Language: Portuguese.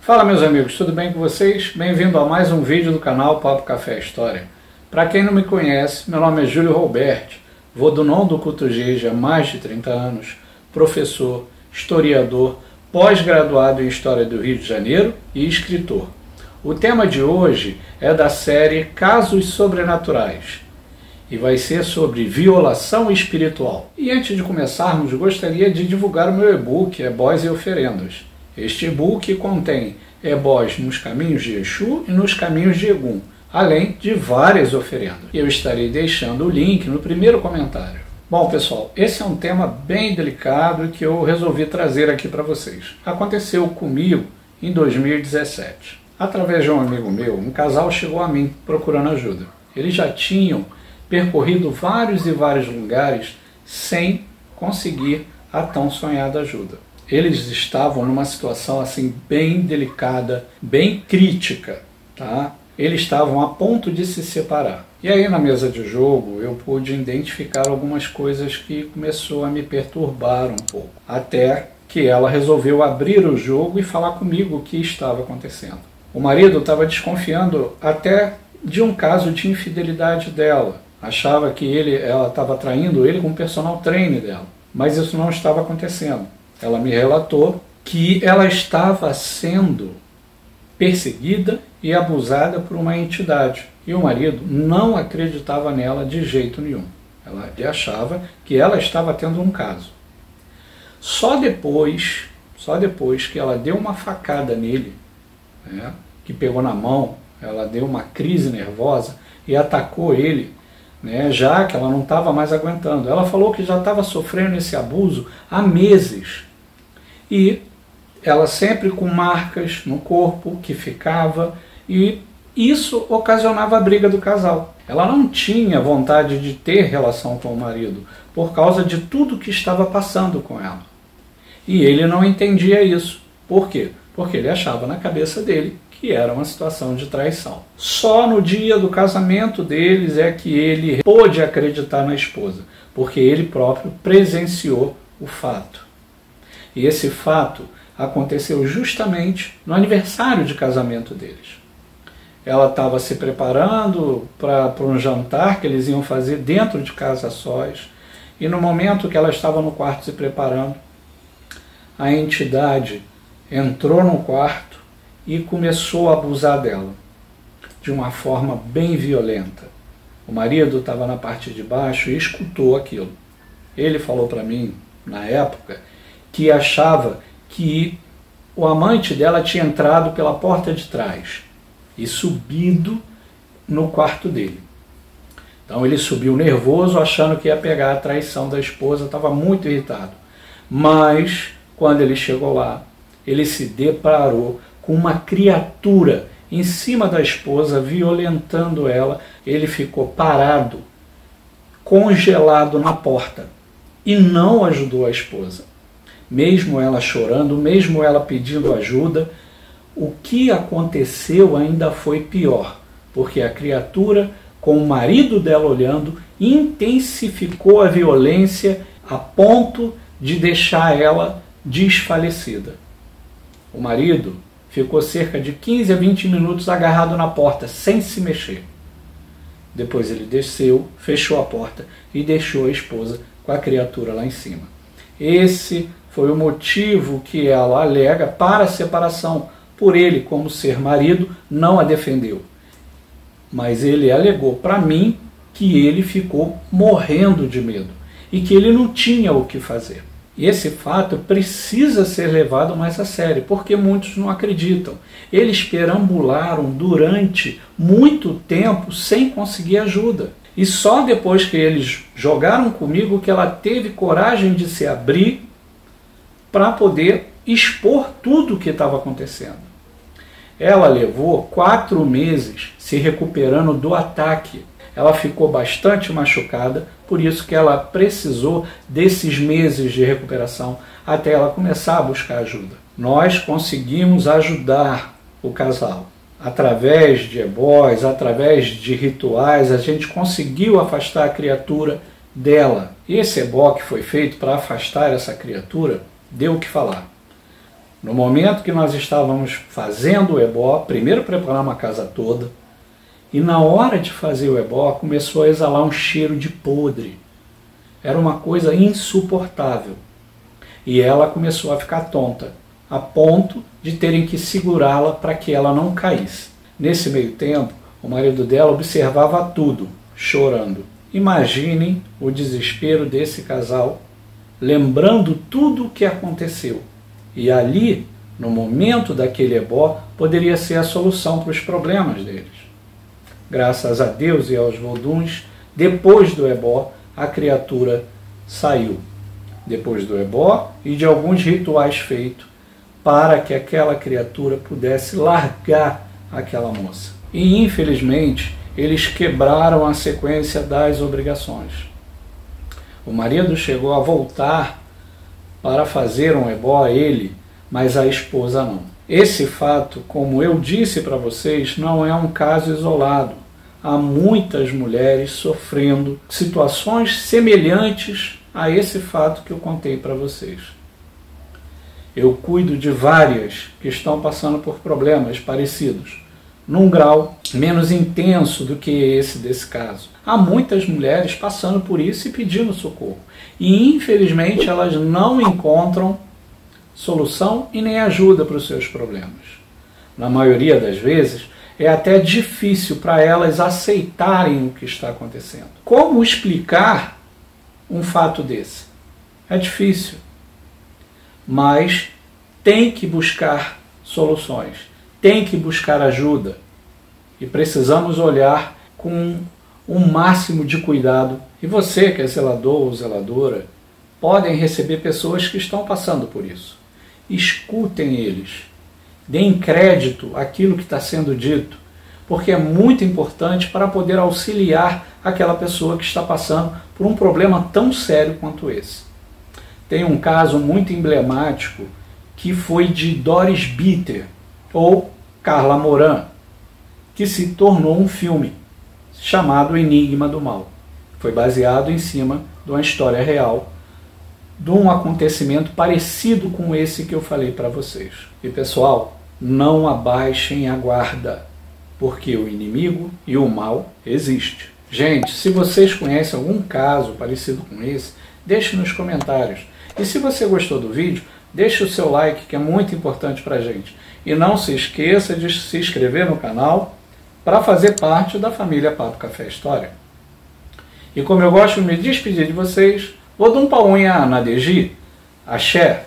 Fala meus amigos, tudo bem com vocês? Bem-vindo a mais um vídeo do canal Papo Café História. Para quem não me conhece, meu nome é Júlio Roberti, vodunão do Cotoseja há mais de 30 anos, professor, historiador, pós-graduado em História do Rio de Janeiro e escritor. O tema de hoje é da série Casos Sobrenaturais e vai ser sobre violação espiritual. E antes de começarmos, gostaria de divulgar o meu e-book, Ebós e Oferendas. Este e-book contém ebós nos caminhos de Exu e nos caminhos de Egum, além de várias oferendas. Eu estarei deixando o link no primeiro comentário. Bom pessoal, esse é um tema bem delicado que eu resolvi trazer aqui para vocês. Aconteceu comigo em 2017. Através de um amigo meu, um casal chegou a mim procurando ajuda. Eles já tinham percorrido vários e vários lugares sem conseguir a tão sonhada ajuda. Eles estavam numa situação assim bem delicada, bem crítica, tá? Eles estavam a ponto de se separar. E aí na mesa de jogo eu pude identificar algumas coisas que começou a me perturbar um pouco. Até que ela resolveu abrir o jogo e falar comigo o que estava acontecendo. O marido estava desconfiando até de um caso de infidelidade dela. Achava que ela estava traindo ele com o personal trainer dela. Mas isso não estava acontecendo. Ela me relatou que ela estava sendo perseguida e abusada por uma entidade. E o marido não acreditava nela de jeito nenhum. Ele achava que ela estava tendo um caso. Só depois que ela deu uma facada nele, né, que pegou na mão, ela deu uma crise nervosa e atacou ele, né, já que ela não estava mais aguentando. Ela falou que já estava sofrendo esse abuso há meses. E ela sempre com marcas no corpo que ficava, e isso ocasionava a briga do casal. Ela não tinha vontade de ter relação com o marido por causa de tudo que estava passando com ela. E ele não entendia isso. Por quê? Porque ele achava na cabeça dele que era uma situação de traição. Só no dia do casamento deles é que ele pôde acreditar na esposa, porque ele próprio presenciou o fato. E esse fato aconteceu justamente no aniversário de casamento deles. Ela estava se preparando para um jantar que eles iam fazer dentro de casa a sós, e no momento que ela estava no quarto se preparando, a entidade entrou no quarto e começou a abusar dela, de uma forma bem violenta. O marido estava na parte de baixo e escutou aquilo. Ele falou para mim, na época, que achava que o amante dela tinha entrado pela porta de trás e subido no quarto dele. Então ele subiu nervoso, achando que ia pegar a traição da esposa, estava muito irritado. Mas, quando ele chegou lá, ele se deparou com uma criatura em cima da esposa, violentando ela. Ele ficou parado, congelado na porta, e não ajudou a esposa. Mesmo ela chorando, mesmo ela pedindo ajuda, o que aconteceu ainda foi pior, porque a criatura, com o marido dela olhando, intensificou a violência a ponto de deixar ela desfalecida. O marido ficou cerca de 15 a 20 minutos agarrado na porta, sem se mexer. Depois ele desceu, fechou a porta e deixou a esposa com a criatura lá em cima. Esse foi o motivo que ela alega para a separação. Por ele, como ser marido, não a defendeu. Mas ele alegou para mim que ele ficou morrendo de medo e que ele não tinha o que fazer. E esse fato precisa ser levado mais a sério, porque muitos não acreditam. Eles perambularam durante muito tempo sem conseguir ajuda. E só depois que eles jogaram comigo que ela teve coragem de se abrir para poder expor tudo o que estava acontecendo. Ela levou 4 meses se recuperando do ataque. Ela ficou bastante machucada, por isso que ela precisou desses meses de recuperação até ela começar a buscar ajuda. Nós conseguimos ajudar o casal. Através de ebós, através de rituais, a gente conseguiu afastar a criatura dela. E esse ebó que foi feito para afastar essa criatura deu o que falar. No momento que nós estávamos fazendo o ebó, primeiro preparamos a casa toda, e na hora de fazer o ebó começou a exalar um cheiro de podre. Era uma coisa insuportável. E ela começou a ficar tonta, a ponto de terem que segurá-la para que ela não caísse. Nesse meio tempo, o marido dela observava tudo, chorando. Imaginem o desespero desse casal, lembrando tudo o que aconteceu. E ali, no momento daquele ebó, poderia ser a solução para os problemas deles. Graças a Deus e aos voduns, depois do ebó, a criatura saiu. Depois do ebó e de alguns rituais feitos para que aquela criatura pudesse largar aquela moça. E infelizmente, eles quebraram a sequência das obrigações. O marido chegou a voltar para fazer um ebó a ele, mas a esposa não. Esse fato, como eu disse para vocês, não é um caso isolado. Há muitas mulheres sofrendo situações semelhantes a esse fato que eu contei para vocês. Eu cuido de várias que estão passando por problemas parecidos, num grau menos intenso do que esse desse caso. Há muitas mulheres passando por isso e pedindo socorro. E infelizmente elas não encontram solução e nem ajuda para os seus problemas. Na maioria das vezes, é até difícil para elas aceitarem o que está acontecendo. Como explicar um fato desse? É difícil. Mas tem que buscar soluções, tem que buscar ajuda. E precisamos olhar com o máximo de cuidado. E você, que é zelador ou zeladora, podem receber pessoas que estão passando por isso. Escutem eles. Deem crédito àquilo que está sendo dito, porque é muito importante para poder auxiliar aquela pessoa que está passando por um problema tão sério quanto esse. Tem um caso muito emblemático que foi de Doris Bitter, ou Carla Moran, que se tornou um filme chamado Enigma do Mal. Foi baseado em cima de uma história real, de um acontecimento parecido com esse que eu falei para vocês. E pessoal, não abaixem a guarda, porque o inimigo e o mal existe. Gente, se vocês conhecem algum caso parecido com esse, deixe nos comentários. E se você gostou do vídeo, deixe o seu like, que é muito importante para a gente. E não se esqueça de se inscrever no canal para fazer parte da família Papo Café História. E como eu gosto de me despedir de vocês, vou dar um pau na DG. Axé!